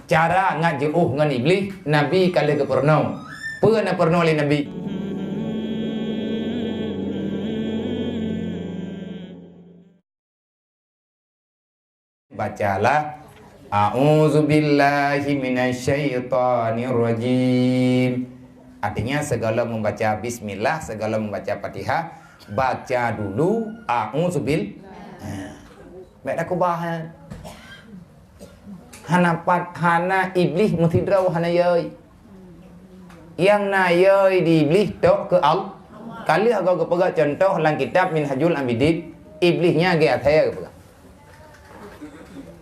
cara ngajeuh ngan iblis Nabi kala ke pernah. Pernah pernah oleh Nabi. Bacalah A'udzubillahi minasyaitonirrajim. Artinya segala membaca bismillah, segala membaca Fatihah, baca dulu a'udzubil. Baik aku bahas. Hana iblis mesti draw hana yoi. Yang na yoi di iblis tok ke al. Kali aku pegang contoh dalam kitab Minhajul Abidin, iblisnya ge athaya ke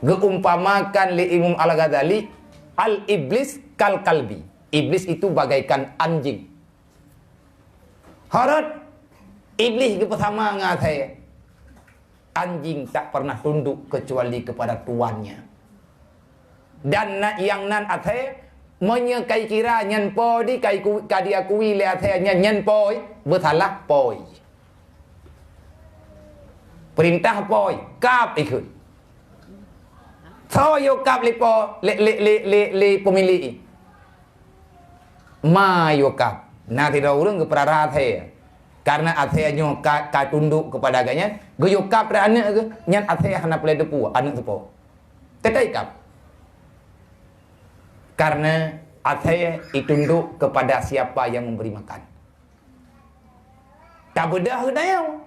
geumpamakan li Imam Al-Ghazali al-iblis kal kalbi. Iblis itu bagaikan anjing. Harat iblis ke pertama ngathaya. Anjing tak pernah tunduk kecuali kepada tuannya. Dan yang nan athaya menyekai kira nyen po di kai kadia kui le athaya nyen poi bersalah poi. Perintah poi kap ikut. So yo kap lipo le pemilih. Ma yo kap. Nah tidak urang ke perara athaya. Karena athaya nyo ka tunduk kepada agaknya, go yo kap ra anak ke nyan athaya hana pele depu anak tepo. Tetai kap. Karena athaya ditunduk kepada siapa yang memberi makan. Tak bedah ke dayau.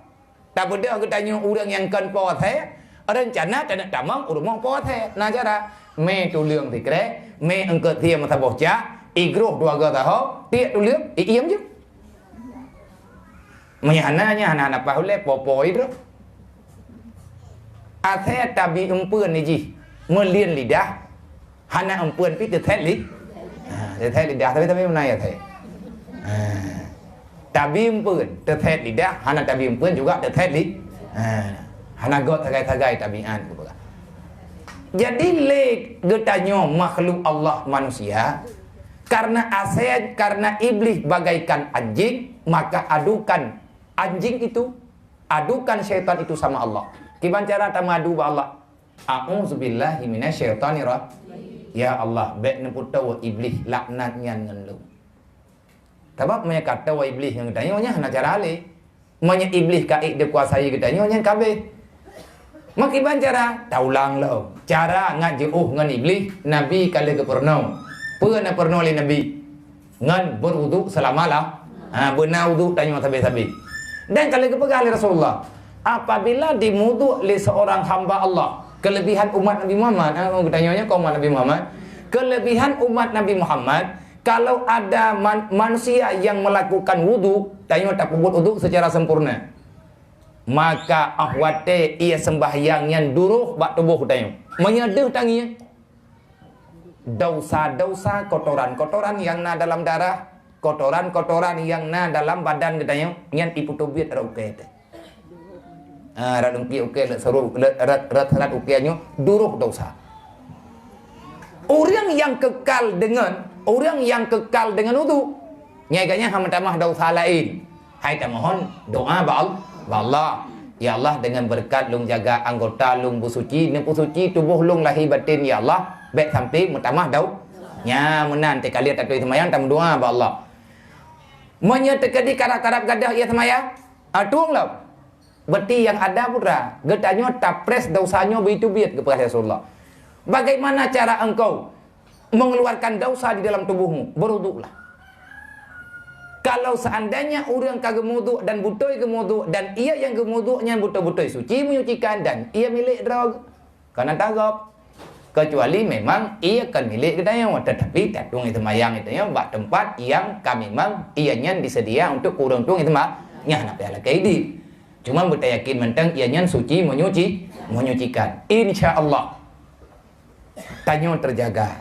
Tak bedah ke tanya orang yang kan po athaya. Rencana tak nak tamang urung po the na cara me tu lương thì kre me angkat thiam ta boh cha igro dua ga ta ho tie tu lương iem chứ menyananya anak-anak pahule popo itu athe tabi umpeun ni ji melien lidah hana umpeun pi te thet li te lidah tapi menaya the tabi umpeun te thet lidah hana tabi umpeun juga te thet li hana got tagai-tagai tabian. Jadi le getanyo makhluk Allah manusia karena aset karena iblis bagaikan anjing, maka adukan anjing itu, adukan syaitan itu sama Allah. Gimana cara tamadu ba Allah? A'udzubillahi minasyaitonirrajim. Ya Allah, baik neputawa iblis laknatnya ngan lu. Sebab punya kata wa iblis yang getanyo nya hana cara le. Punya iblis kaik dia kuasai getanyo nya kabeh. Makiban cara taulang lo cara ngajeuh ngan iblis Nabi kala ke pernah pernah oleh Nabi ngan berwuduk selamalah benar wuduk tanya sabi-sabi dan kala ke pegang oleh Rasulullah apabila dimuduk oleh seorang hamba Allah kelebihan umat Nabi Muhammad tanyanya kaum Nabi Muhammad kelebihan umat Nabi Muhammad kalau ada manusia yang melakukan wuduk tanya tak buat wuduk secara sempurna maka ahwate ia sembahyang yang duruh bak tubuh tanya menyedih tanginya dosa-dosa kotoran-kotoran yang na dalam darah kotoran-kotoran yang na dalam badan katanya yang ipu tubit ra uke te ra dungki uke le seru rat ukeanyo duruh dosa orang yang kekal dengan wudu nyaganya hamatamah dosa lain hai tamohon doa ba Allah, ya Allah dengan berkat lung jaga anggota lung busuci, ne busuci tubuh lung lahir batin ya Allah, baik sampai mutamah dau. Nya menan te kali tak semayang tam doa ba Allah. Monya tekadi karap-karap gadah ia semayang, tuang lah. Berarti yang ada putra, getanyo tapres dosanya begitu biat kepada Rasulullah. Bagaimana cara engkau mengeluarkan dosa di dalam tubuhmu? Berwuduklah. Kalau seandainya orang kagak muduk dan butoi gemuduk dan ia yang gemuduknya butoi suci menyucikan dan ia milik drog karena tagap kecuali memang ia kan milik kedaya tetapi tak tung itu mayang itu ya bak tempat yang kami memang ianya disedia untuk kurang tung itu mah nya nak piala kaidi cuma buta yakin mentang ianya suci menyucikan insyaallah tanyo terjaga.